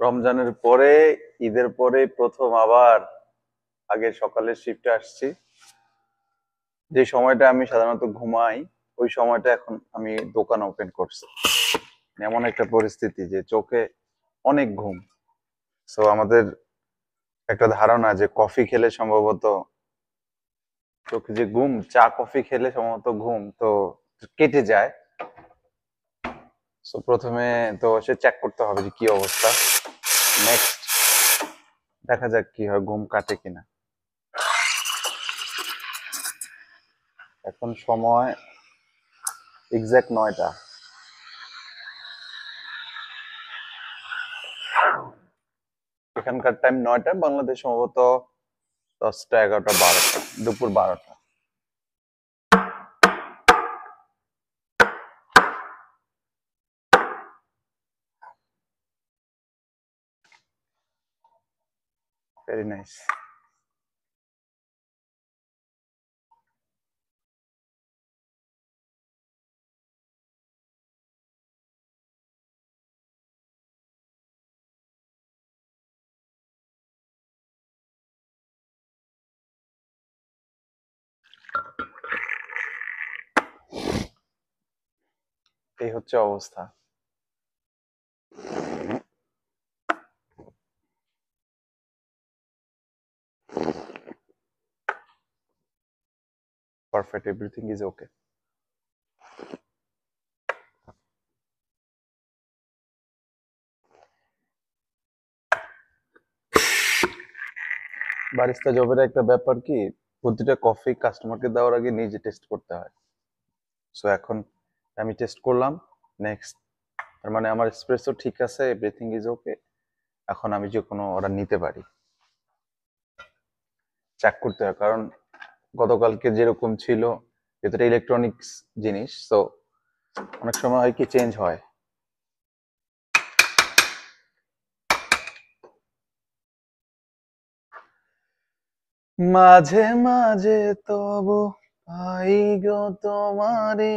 রমজানের পরে, ঈদের পরে প্রথম আবার আগে সকালের শিফটে আসছি। যে সময়টা আমি সাধারণত ঘুমাই, ওই সময়টা এখন আমি দোকান ওপেন করছি। এমন একটা পরিস্থিতি যে চোখে অনেক ঘুম। সো আমাদের একটা ধারণা যে কফি খেলে সম্ভবত চোখে যে ঘুম, চা কফি খেলে সম্ভবত ঘুম তো কেটে যায়। সো প্রথমে তো সে চেক করতে হবে যে কি অবস্থা। নেক্সট দেখা যাক কি হয়, ঘুম কাটে কিনা। এখন সময় এক্সাক্ট 9টা। এখানকার টাইম 9টা, বাংলাদেশ সম্ভবত 10টা, 11টা, 12টা, দুপুর 12টা। Very nice. এই হচ্ছে অবস্থা। Perfect, everything is okay. Barista জবের একটা ব্যাপার কি, প্রতিটা কফি কাস্টমারকে দেওয়ার আগে নিজে টেস্ট করতে হয়। সো এখন আমি টেস্ট করলাম। নেক্সট, তার মানে আমার এসপ্রেসো ঠিক আছে, এভরিথিং ইজ ওকে। এখন আমি যে কোনো অর্ডার নিতে পারি। চেক করতে হয়, কারণ গতকালকে যেরকম ছিল, যেটা ইলেকট্রনিক্স জিনিস, তো অনেক সময় হয় কি চেঞ্জ হয়। মাঝে মাঝে তবু পাই গো তোমারে